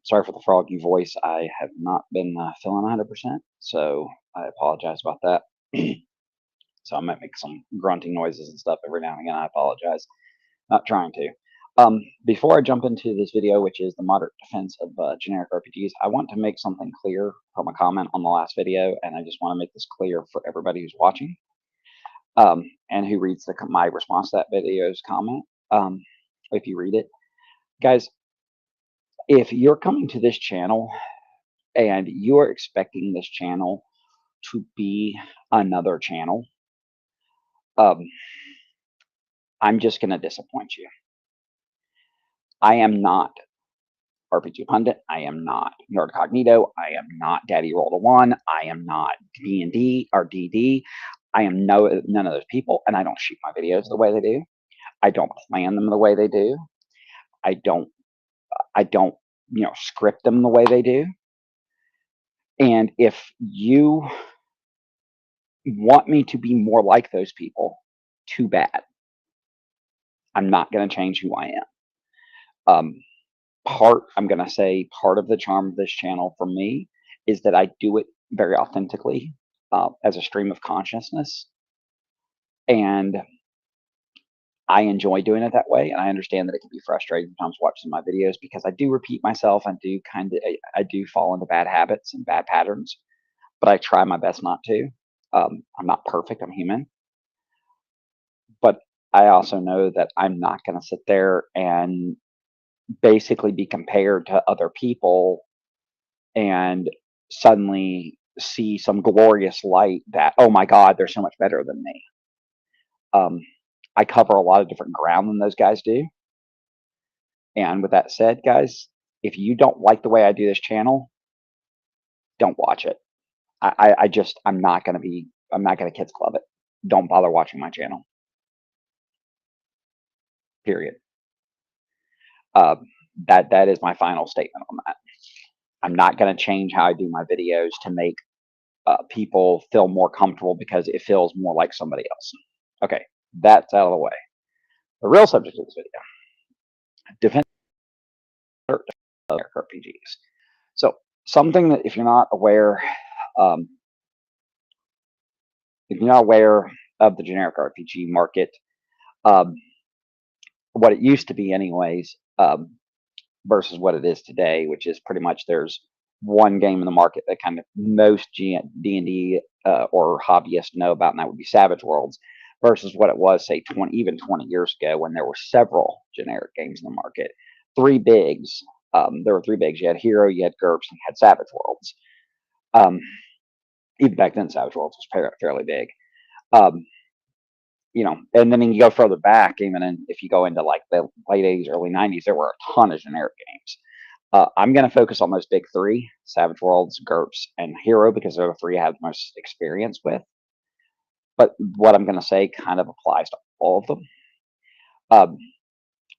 Sorry for the froggy voice. I have not been feeling 100%, so I apologize about that. So I might make some grunting noises and stuff every now and again. I apologize. Not trying to. Before I jump into this video, which is the moderate defense of generic RPGs, I want to make something clear from a comment on the last video, and I just want to make this clear for everybody who's watching and who reads my response to that video's comment. If you read it, guys, if you're coming to this channel and you are expecting this channel to be another channel, I'm just going to disappoint you. I am not RPG Pundit. I am not Nerd Cognito. I am not Daddy Roll the One. I am not D&D or DD. I am none of those people, and I don't shoot my videos the way they do. I don't plan them the way they do. I don't script them the way they do. And if you want me to be more like those people, too bad. I'm not going to change who I am. I'm going to say part of the charm of this channel for me is that I do it very authentically as a stream of consciousness. And I enjoy doing it that way. And I understand that it can be frustrating sometimes watching my videos because I do repeat myself. I do fall into bad habits and bad patterns, but I try my best not to. I'm not perfect. I'm human. But I also know that I'm not going to sit there and basically be compared to other people and suddenly see some glorious light that, oh my God, they're so much better than me. I cover a lot of different ground than those guys do. And with that said, guys, if you don't like the way I do this channel, don't watch it. I'm not going to kids club it. Don't bother watching my channel. Period. That is my final statement on that. I'm not going to change how I do my videos to make people feel more comfortable because it feels more like somebody else. Okay, that's out of the way. The real subject of this video: defense of RPGs. So something that if you're not aware of the generic RPG market, what it used to be anyways, versus what it is today, which is pretty much there's one game in the market that kind of most D&D or hobbyists know about, and that would be Savage Worlds, versus what it was, say, 20 years ago when there were several generic games in the market. Three bigs. There were three bigs. You had Hero, you had GURPS, and you had Savage Worlds. Even back then, Savage Worlds was fairly big. And then you go further back, even if you go into like the late 80s, early 90s, there were a ton of generic games. I'm going to focus on those big three: Savage Worlds, GURPS, and Hero, because they're the three I have the most experience with. But what I'm going to say kind of applies to all of them.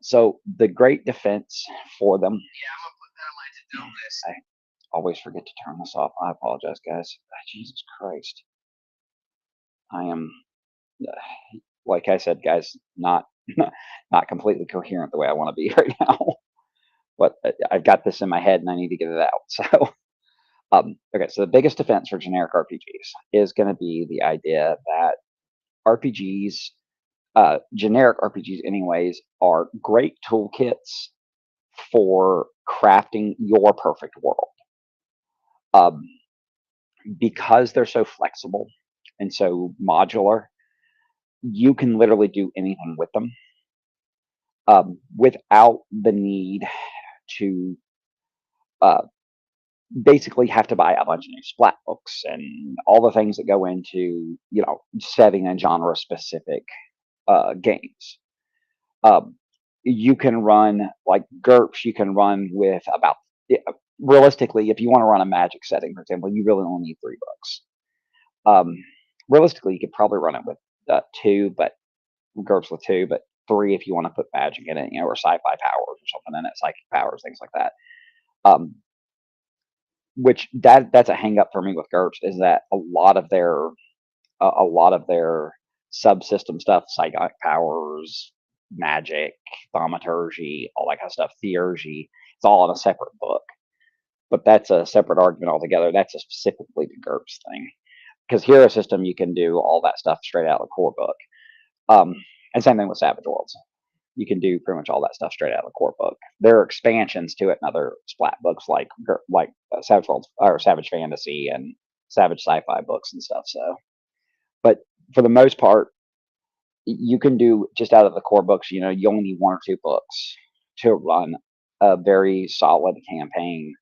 So the great defense for them. Yeah, I'm going to put that on my to-do list. I always forget to turn this off. I apologize, guys. Jesus Christ. I am, like I said, guys, not completely coherent the way I want to be right now. But I've got this in my head and I need to get it out. So, okay, so the biggest defense for generic RPGs is going to be the idea that generic RPGs anyways, are great toolkits for crafting your perfect world. Because they're so flexible and so modular, you can literally do anything with them without the need to basically have to buy a bunch of new splat books and all the things that go into setting and genre specific games. You can run like GURPS. You can run with about realistically, if you want to run a magic setting, for example, you really only need 3 books. Realistically, you could probably run it with 2, but GURPS with 2, but 3 if you want to put magic in it, or sci-fi powers or something in it, psychic powers, things like that. Which that's a hang up for me with GURPS, is that a lot of their subsystem stuff, psychic powers, magic, thaumaturgy, all that kind of stuff, theurgy, It's all in a separate book, but that's a separate argument altogether. That's a specifically the GURPS thing. Because Hero System, you can do all that stuff straight out of the core book. And same thing with Savage Worlds. You can do pretty much all that stuff straight out of the core book. There are expansions to it in other Splat books like Savage Worlds or Savage Fantasy and Savage Sci-Fi books and stuff. So, but for the most part, you can do just out of the core books. You only need 1 or 2 books to run a very solid campaign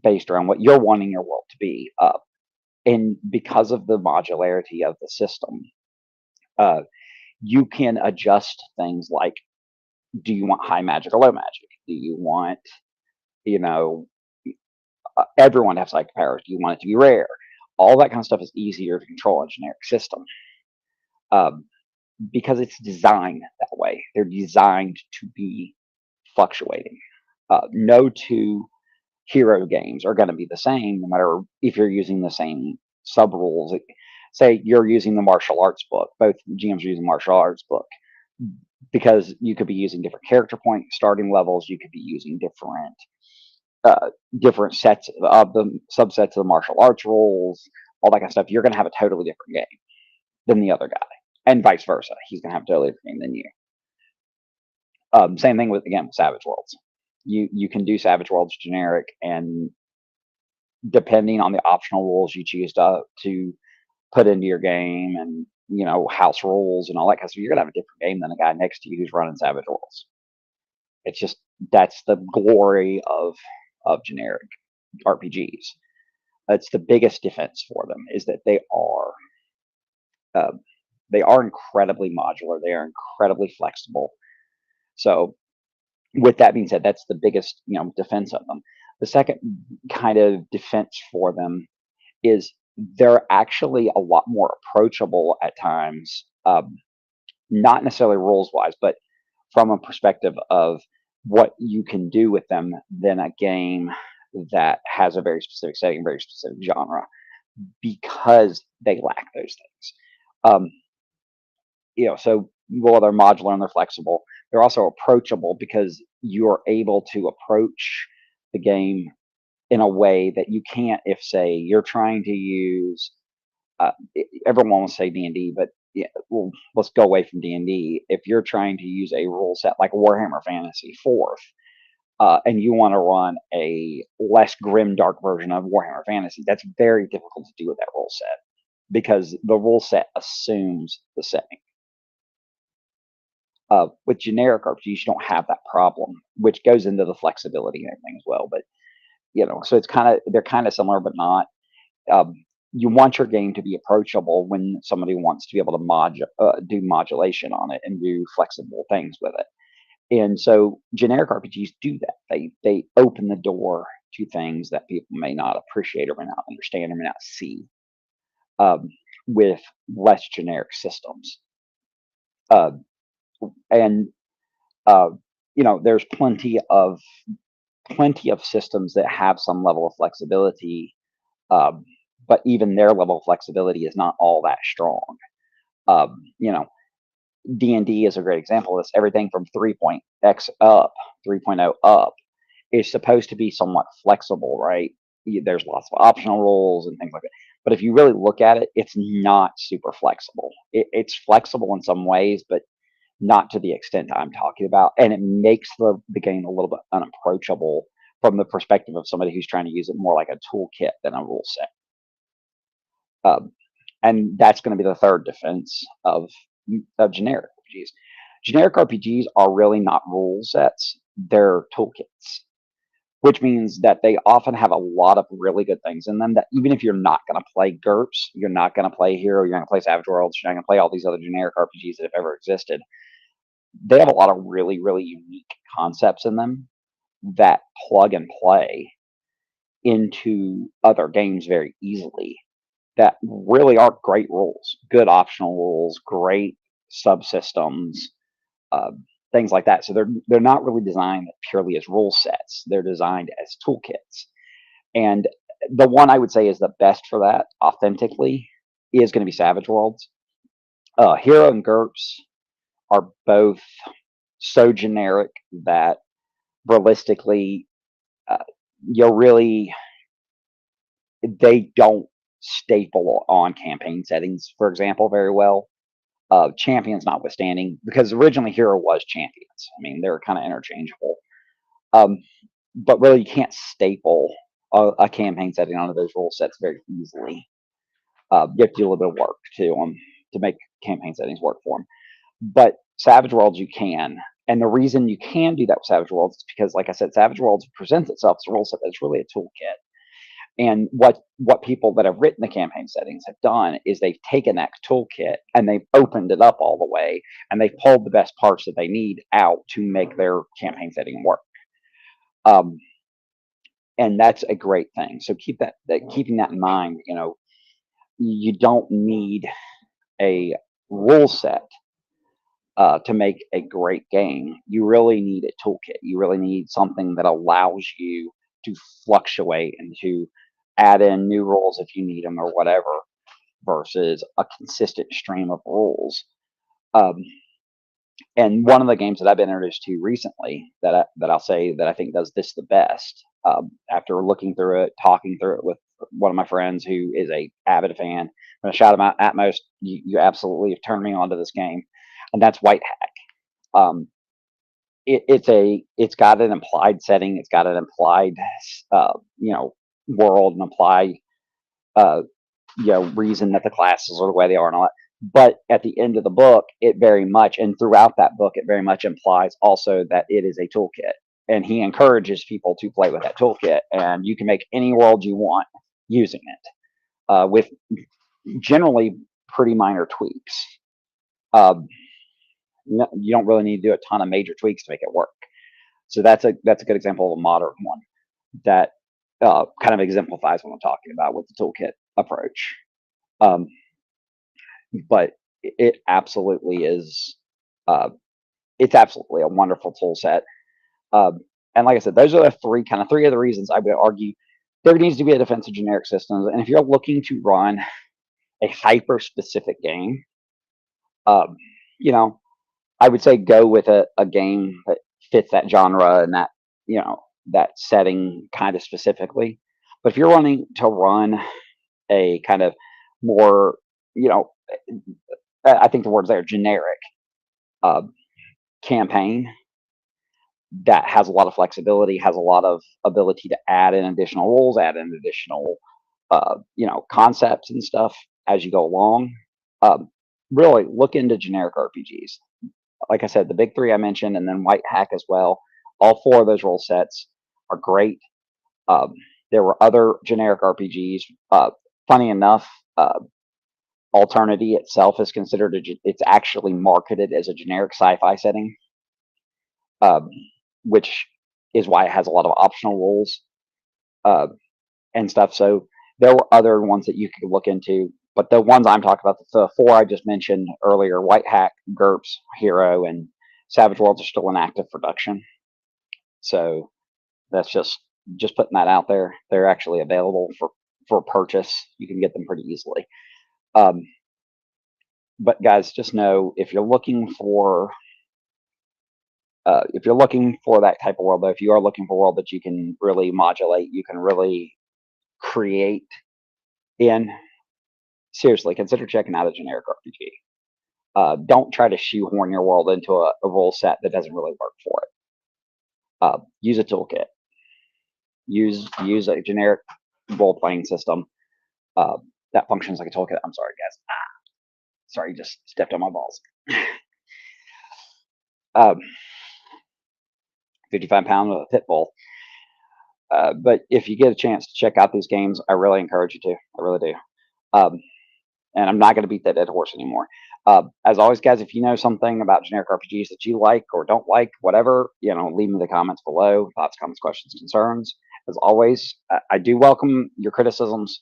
based around what you're wanting your world to be. And because of the modularity of the system, you can adjust things like, do you want high magic or low magic? Do you want, everyone to have psychic powers? Do you want it to be rare? All that kind of stuff is easier to control in a generic system because it's designed that way. They're designed to be fluctuating. No 2 hero games are going to be the same, no matter if you're using the same sub rules. Say you're using the martial arts book, both GMs are using martial arts book, because you could be using different character point starting levels. You could be using different sets of the subsets of the martial arts rules, all that kind of stuff. You're going to have a totally different game than the other guy, and vice versa. He's going to have a totally different game than you. Same thing with Savage Worlds. You can do Savage Worlds generic, and depending on the optional rules you choose to put into your game, and house rules and all that kind of stuff, you're gonna have a different game than the guy next to you who's running Savage Worlds. It's just, that's the glory of generic RPGs. It's the biggest defense for them, is that they are incredibly modular. They are incredibly flexible. So with that being said, that's the biggest defense of them. The second kind of defense for them is they're actually a lot more approachable at times, not necessarily rules wise, but from a perspective of what you can do with them than a game that has a very specific setting, very specific genre, because they lack those things. So while they're modular and they're flexible, they're also approachable, because you're able to approach the game in a way that you can't if, say, you're trying to use, everyone wants to say D&D, but yeah, well, let's go away from D&D. If you're trying to use a rule set like Warhammer Fantasy 4th, and you want to run a less grim, dark version of Warhammer Fantasy, that's very difficult to do with that rule set, because the rule set assumes the setting. With generic RPGs, you don't have that problem, which goes into the flexibility and everything as well. But so they're kind of similar, but not. You want your game to be approachable when somebody wants to be able to do modulation on it and do flexible things with it. And so generic RPGs do that. They open the door to things that people may not appreciate or may not understand or may not see, with less generic systems. And there's plenty of systems that have some level of flexibility, but even their level of flexibility is not all that strong. D&D is a great example of this. Everything from 3.x up, 3.0 up, is supposed to be somewhat flexible, right? There's lots of optional rules and things like that. But if you really look at it, it's not super flexible. It's flexible in some ways, but not to the extent I'm talking about. And it makes the game a little bit unapproachable from the perspective of somebody who's trying to use it more like a toolkit than a rule set. And that's going to be the third defense of generic RPGs. Generic RPGs are really not rule sets, they're toolkits, which means that they often have a lot of really good things in them that even if you're not going to play GURPS, you're not going to play Hero, you're going to play Savage Worlds, you're not going to play all these other generic RPGs that have ever existed, they have a lot of really, really unique concepts in them that plug and play into other games very easily, that really are great rules, good optional rules, great subsystems, things like that. So they're not really designed purely as rule sets. They're designed as toolkits. And the one I would say is the best for that authentically is going to be Savage Worlds. Hero and GURPS are both so generic that realistically you'll really, they don't staple on campaign settings, for example, very well. Champions notwithstanding, because originally Hero was champions. I mean, they're kind of interchangeable. Um, but really, you can't staple a campaign setting onto those rule sets very easily. You have to do a little bit of work to make campaign settings work for them. But Savage Worlds, you can. And the reason you can do that with Savage Worlds is because, like I said, Savage Worlds presents itself as a rule set that's really a toolkit. And what people that have written the campaign settings have done is they've taken that toolkit and they've opened it up all the way, and they've pulled the best parts that they need out to make their campaign setting work. And that's a great thing. So keeping that in mind. You don't need a rule set to make a great game. You really need a toolkit. You really need something that allows you to fluctuate and to add in new rules if you need them or whatever, versus a consistent stream of rules. Um, and one of the games that I've been introduced to recently that I'll say that I think does this the best, after looking through it, talking through it with one of my friends who is a avid fan, I'm going to shout him out. Atmos, you absolutely have turned me onto this game, and that's White Hack. Um, it's got an implied setting, it's got an implied world, and implied reason that the classes are the way they are and all that. But at the end of the book, it very much, and throughout that book, it very much implies also that it is a toolkit. And he encourages people to play with that toolkit, and you can make any world you want using it, with generally pretty minor tweaks. You don't really need to do a ton of major tweaks to make it work. So that's a good example of a modern one that kind of exemplifies what I'm talking about with the toolkit approach. But it absolutely is. It's absolutely a wonderful tool set. And like I said, those are the three of the reasons I would argue there needs to be a defense of generic systems. And if you're looking to run a hyper specific game, you know, I would say go with a game that fits that genre and that setting kind of specifically. But if you're wanting to run a kind of more, I think the words there, generic campaign that has a lot of flexibility, has a lot of ability to add in additional rules, add in additional, concepts and stuff as you go along. Really look into generic RPGs. Like I said, the big three I mentioned, and then White Hack as well. All four of those rule sets are great. There were other generic RPGs. Funny enough, Alternity itself is considered it's actually marketed as a generic sci-fi setting, which is why it has a lot of optional rules and stuff. So there were other ones that you could look into, but the ones I'm talking about, the four I just mentioned earlier, White Hack, GURPS, Hero, and Savage Worlds, are still in active production. So that's just putting that out there. They're actually available for purchase. You can get them pretty easily. But guys, just know if you're looking for that type of world, though, if you are looking for a world that you can really modulate, you can really create in, seriously, consider checking out a generic RPG. Don't try to shoehorn your world into a rule set that doesn't really work for it. Use a toolkit. Use a generic role-playing system that functions like a toolkit. I'm sorry, guys. Sorry, just stepped on my balls. 55-pound pit bull. But if you get a chance to check out these games, I really encourage you to. I really do. And I'm not going to beat that dead horse anymore. As always, guys, if you know something about generic RPGs that you like or don't like, whatever, leave me in the comments below. Thoughts, comments, questions, concerns. As always, I do welcome your criticisms.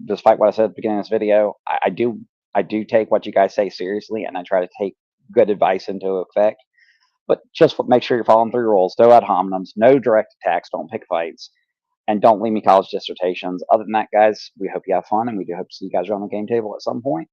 Despite what I said at the beginning of this video, I do take what you guys say seriously, and I try to take good advice into effect. But just make sure you're following through your rules. Throw out homonyms, no direct attacks, don't pick fights, and don't leave me college dissertations. Other than that, guys, we hope you have fun, and we do hope to see you guys around the game table at some point.